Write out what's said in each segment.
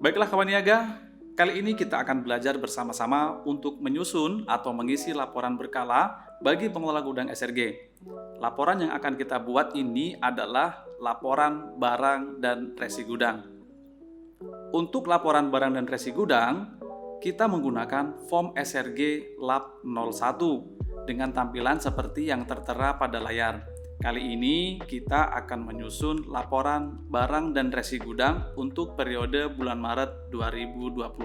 Baiklah kawan niaga, kali ini kita akan belajar bersama-sama untuk menyusun atau mengisi laporan berkala bagi pengelola gudang SRG. Laporan yang akan kita buat ini adalah laporan barang dan resi gudang. Untuk laporan barang dan resi gudang, kita menggunakan form SRG Lab 01 dengan tampilan seperti yang tertera pada layar. Kali ini kita akan menyusun laporan barang dan resi gudang untuk periode bulan Maret 2021.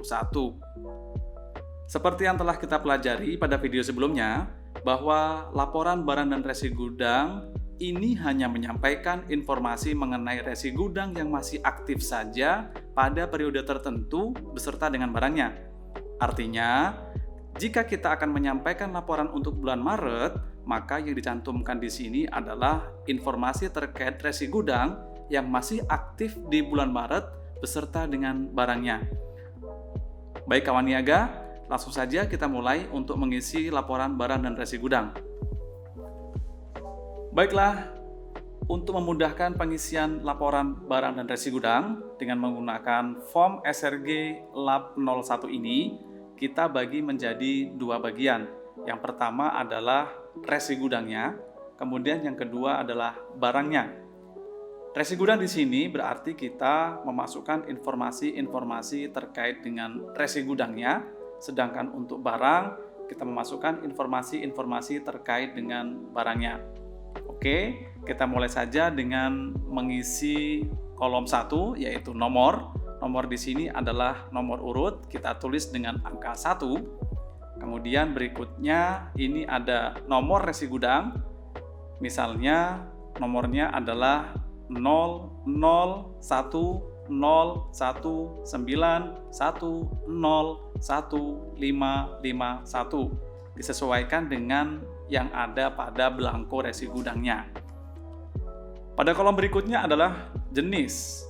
Seperti yang telah kita pelajari pada video sebelumnya, bahwa laporan barang dan resi gudang ini hanya menyampaikan informasi mengenai resi gudang yang masih aktif saja pada periode tertentu beserta dengan barangnya. Artinya, jika kita akan menyampaikan laporan untuk bulan Maret, maka yang dicantumkan di sini adalah informasi terkait resi gudang yang masih aktif di bulan Maret beserta dengan barangnya. Baik kawan niaga, langsung saja kita mulai untuk mengisi laporan barang dan resi gudang. Baiklah, untuk memudahkan pengisian laporan barang dan resi gudang dengan menggunakan form SRG Lab 01 ini, kita bagi menjadi dua bagian. Yang pertama adalah resi gudangnya, kemudian yang kedua adalah barangnya. Resi gudang di sini berarti kita memasukkan informasi-informasi terkait dengan resi gudangnya, sedangkan untuk barang kita memasukkan informasi-informasi terkait dengan barangnya. Oke, kita mulai saja dengan mengisi kolom 1 yaitu nomor. Nomor di sini adalah nomor urut, kita tulis dengan angka 1. Kemudian berikutnya ini ada nomor resi gudang. Misalnya nomornya adalah 00019191101551. Disesuaikan dengan yang ada pada belangko resi gudangnya. Pada kolom berikutnya adalah jenis.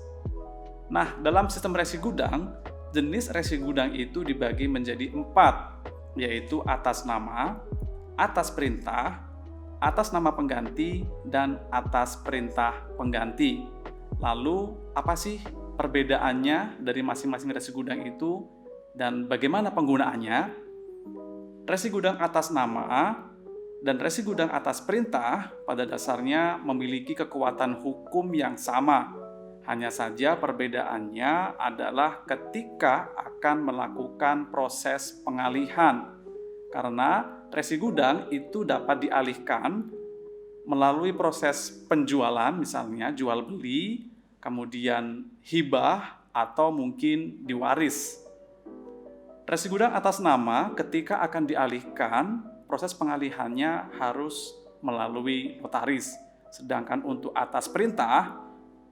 Nah, dalam sistem resi gudang, jenis resi gudang itu dibagi menjadi 4, yaitu atas nama, atas perintah, atas nama pengganti, dan atas perintah pengganti. Lalu, apa sih perbedaannya dari masing-masing resi gudang itu dan bagaimana penggunaannya? Resi gudang atas nama dan resi gudang atas perintah pada dasarnya memiliki kekuatan hukum yang sama. Hanya saja perbedaannya adalah ketika akan melakukan proses pengalihan. Karena resi gudang itu dapat dialihkan melalui proses penjualan, misalnya jual beli, kemudian hibah, atau mungkin diwaris. Resi gudang atas nama ketika akan dialihkan, proses pengalihannya harus melalui notaris. Sedangkan untuk atas perintah,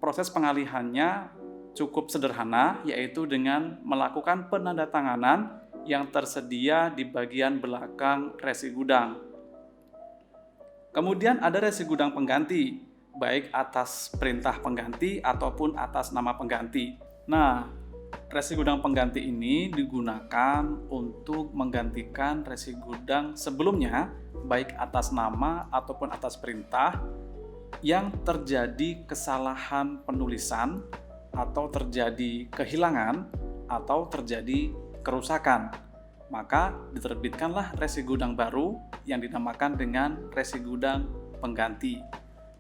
proses pengalihannya cukup sederhana, yaitu dengan melakukan penandatanganan yang tersedia di bagian belakang resi gudang. Kemudian ada resi gudang pengganti, baik atas perintah pengganti ataupun atas nama pengganti. Nah, resi gudang pengganti ini digunakan untuk menggantikan resi gudang sebelumnya, baik atas nama ataupun atas perintah, yang terjadi kesalahan penulisan atau terjadi kehilangan atau terjadi kerusakan. Maka diterbitkanlah resi gudang baru yang dinamakan dengan resi gudang pengganti.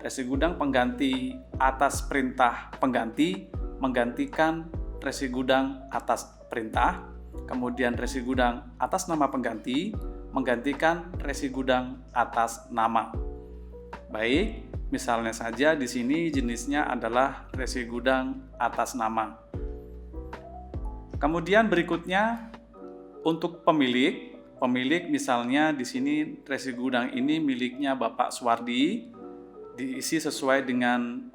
Resi gudang pengganti atas perintah pengganti menggantikan resi gudang atas perintah, kemudian resi gudang atas nama pengganti menggantikan resi gudang atas nama. Baik, misalnya saja di sini jenisnya adalah resi gudang atas nama. Kemudian berikutnya untuk pemilik misalnya di sini resi gudang ini miliknya Bapak Suwardi, diisi sesuai dengan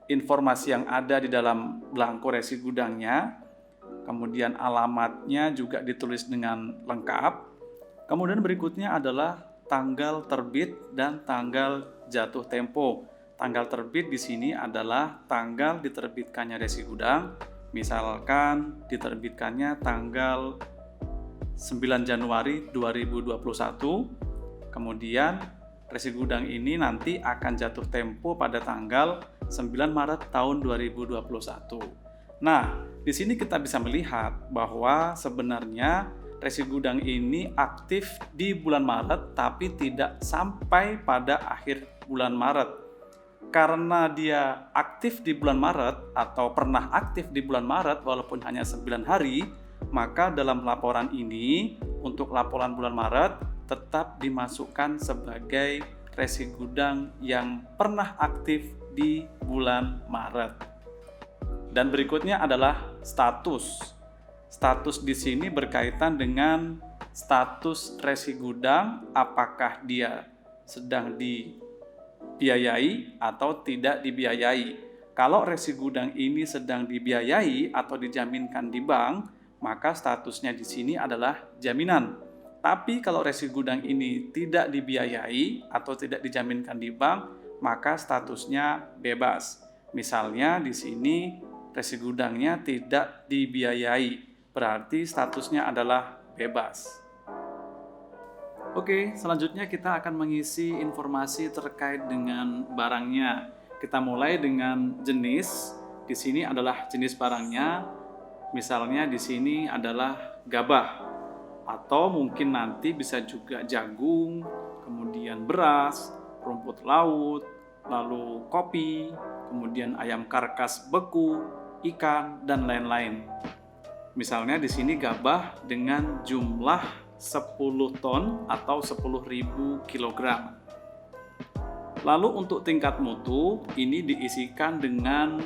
informasi yang ada di dalam belangko resi gudangnya. Kemudian alamatnya juga ditulis dengan lengkap. Kemudian berikutnya adalah tanggal terbit dan tanggal jatuh tempo. Tanggal terbit di sini adalah tanggal diterbitkannya resi gudang. Misalkan diterbitkannya tanggal 9 Januari 2021. Kemudian resi gudang ini nanti akan jatuh tempo pada tanggal 9 Maret tahun 2021. Nah, di sini kita bisa melihat bahwa sebenarnya resi gudang ini aktif di bulan Maret tapi tidak sampai pada akhir bulan Maret. Karena dia aktif di bulan Maret atau pernah aktif di bulan Maret walaupun hanya 9 hari, maka dalam laporan ini untuk laporan bulan Maret tetap dimasukkan sebagai resi gudang yang pernah aktif di bulan Maret. Dan berikutnya adalah status. Status di sini berkaitan dengan status resi gudang, apakah dia sedang dibiayai atau tidak dibiayai. Kalau resi gudang ini sedang dibiayai atau dijaminkan di bank, maka statusnya di sini adalah jaminan. Tapi kalau resi gudang ini tidak dibiayai atau tidak dijaminkan di bank, maka statusnya bebas. Misalnya di sini resi gudangnya tidak dibiayai, berarti statusnya adalah bebas. Oke, selanjutnya kita akan mengisi informasi terkait dengan barangnya. Kita mulai dengan jenis. Di sini adalah jenis barangnya. Misalnya di sini adalah gabah. Atau mungkin nanti bisa juga jagung, kemudian beras, rumput laut, lalu kopi, kemudian ayam karkas beku, ikan, dan lain-lain. Misalnya di sini gabah dengan jumlah 10 ton atau 10.000 kg. Lalu untuk tingkat mutu, ini diisikan dengan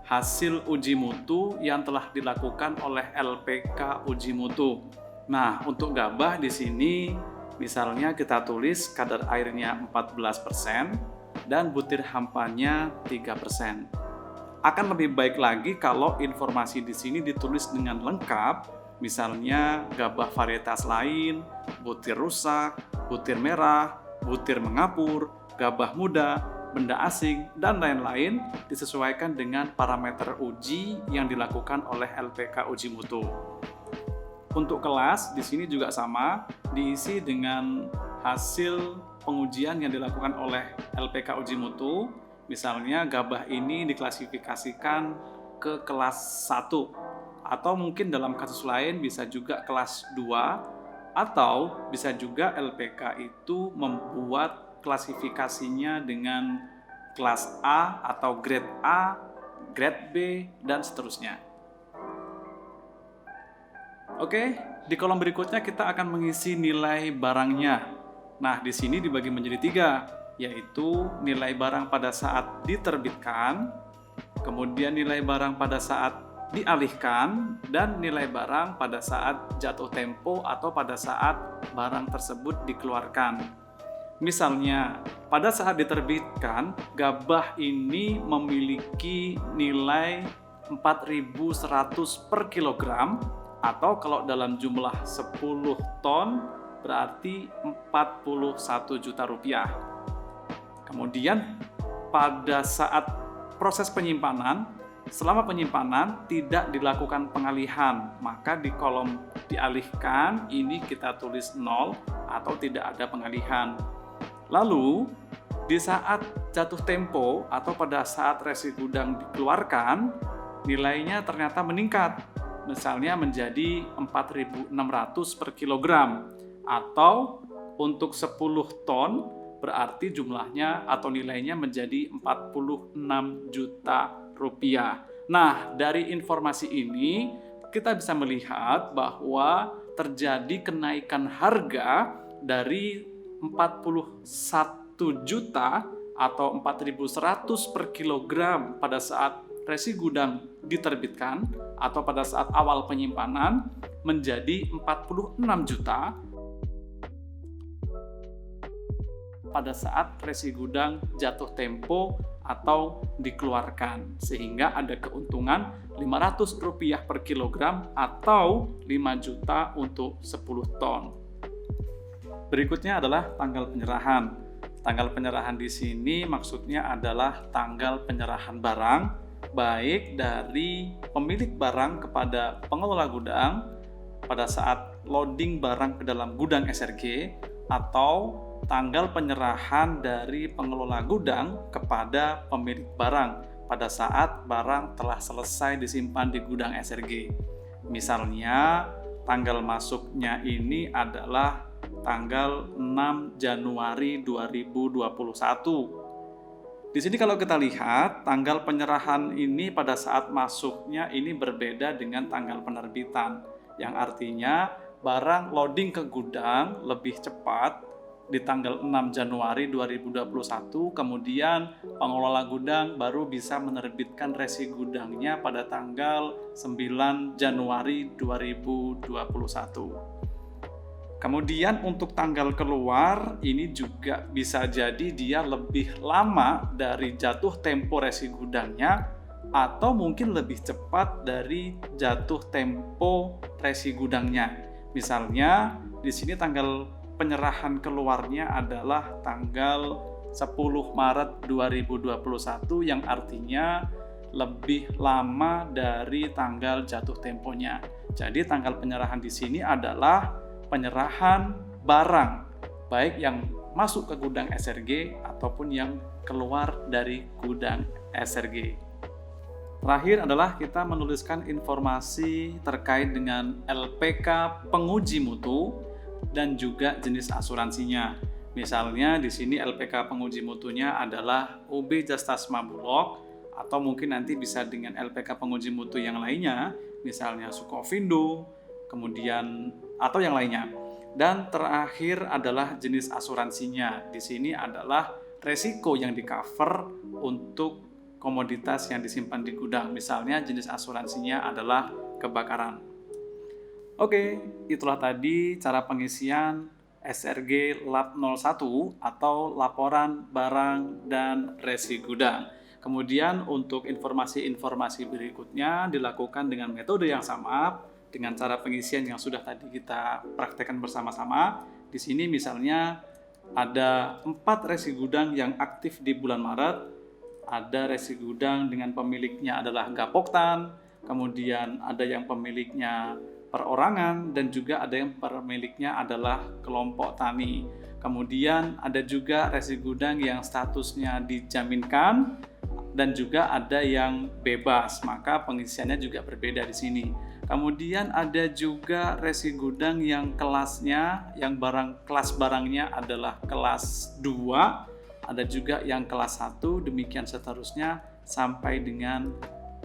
hasil uji mutu yang telah dilakukan oleh LPK Uji Mutu. Nah, untuk gabah di sini misalnya kita tulis kadar airnya 14% dan butir hampanya 3%. Akan lebih baik lagi kalau informasi di sini ditulis dengan lengkap, misalnya gabah varietas lain, butir rusak, butir merah, butir mengapur, gabah muda, benda asing, dan lain-lain disesuaikan dengan parameter uji yang dilakukan oleh LPK Uji Mutu. Untuk kelas di sini juga sama, diisi dengan hasil pengujian yang dilakukan oleh LPK Uji Mutu. Misalnya gabah ini diklasifikasikan ke kelas 1 atau mungkin dalam kasus lain bisa juga kelas 2 atau bisa juga LPK itu membuat klasifikasinya dengan kelas A atau grade A, grade B, dan seterusnya. Oke, di kolom berikutnya kita akan mengisi nilai barangnya. Nah, di sini dibagi menjadi 3, yaitu nilai barang pada saat diterbitkan, kemudian nilai barang pada saat dialihkan, dan nilai barang pada saat jatuh tempo atau pada saat barang tersebut dikeluarkan. Misalnya, pada saat diterbitkan, gabah ini memiliki nilai 4.100 per kilogram, atau kalau dalam jumlah 10 ton berarti 41 juta rupiah. Kemudian pada saat proses penyimpanan, selama penyimpanan tidak dilakukan pengalihan, maka di kolom dialihkan ini kita tulis 0 atau tidak ada pengalihan. Lalu di saat jatuh tempo atau pada saat resi gudang dikeluarkan, nilainya ternyata meningkat. Misalnya menjadi 4.600 per kilogram, atau untuk 10 ton berarti jumlahnya atau nilainya menjadi 46 juta rupiah. Nah, dari informasi ini kita bisa melihat bahwa terjadi kenaikan harga dari 41 juta atau 4.100 per kilogram pada saat resi gudang diterbitkan atau pada saat awal penyimpanan menjadi 46 juta pada saat resi gudang jatuh tempo atau dikeluarkan, sehingga ada keuntungan Rp500 per kilogram atau 5 juta untuk 10 ton. Berikutnya adalah tanggal penyerahan. Tanggal penyerahan di sini maksudnya adalah tanggal penyerahan barang, baik dari pemilik barang kepada pengelola gudang pada saat loading barang ke dalam gudang SRG, atau tanggal penyerahan dari pengelola gudang kepada pemilik barang pada saat barang telah selesai disimpan di gudang SRG. Misalnya, tanggal masuknya ini adalah tanggal 6 Januari 2021. Di sini kalau kita lihat, tanggal penyerahan ini pada saat masuknya ini berbeda dengan tanggal penerbitan, yang artinya barang loading ke gudang lebih cepat di tanggal 6 Januari 2021, kemudian pengelola gudang baru bisa menerbitkan resi gudangnya pada tanggal 9 Januari 2021. Kemudian untuk tanggal keluar ini juga bisa jadi dia lebih lama dari jatuh tempo resi gudangnya atau mungkin lebih cepat dari jatuh tempo resi gudangnya. Misalnya di sini tanggal penyerahan keluarnya adalah tanggal 10 Maret 2021 yang artinya lebih lama dari tanggal jatuh temponya. Jadi tanggal penyerahan di sini adalah penyerahan barang, baik yang masuk ke gudang SRG ataupun yang keluar dari gudang SRG. Terakhir adalah kita menuliskan informasi terkait dengan LPK penguji mutu dan juga jenis asuransinya. Misalnya di sini LPK penguji mutunya adalah UB Jasa Tasma Bulog, atau mungkin nanti bisa dengan LPK penguji mutu yang lainnya, misalnya Sukovindo, kemudian atau yang lainnya. Dan terakhir adalah jenis asuransinya. Di sini adalah resiko yang di-cover untuk komoditas yang disimpan di gudang. Misalnya jenis asuransinya adalah kebakaran. Oke, itulah tadi cara pengisian SRG Lab 01 atau laporan barang dan resi gudang. Kemudian untuk informasi-informasi berikutnya dilakukan dengan metode yang sama, dengan cara pengisian yang sudah tadi kita praktekkan bersama-sama. Di sini misalnya ada 4 resi gudang yang aktif di bulan Maret. Ada resi gudang dengan pemiliknya adalah Gapoktan, kemudian ada yang pemiliknya perorangan, dan juga ada yang pemiliknya adalah kelompok tani. Kemudian ada juga resi gudang yang statusnya dijaminkan dan juga ada yang bebas, maka pengisiannya juga berbeda di sini. Kemudian ada juga resi gudang yang kelasnya, yang kelas barangnya adalah kelas 2, ada juga yang kelas 1, demikian seterusnya sampai dengan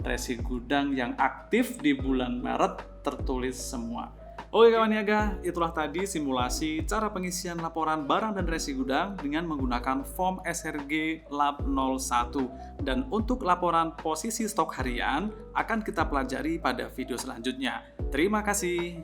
resi gudang yang aktif di bulan Maret tertulis semua. Oke kawan niaga, itulah tadi simulasi cara pengisian laporan barang dan resi gudang dengan menggunakan form SRG Lab 01. Dan untuk laporan posisi stok harian akan kita pelajari pada video selanjutnya. Terima kasih.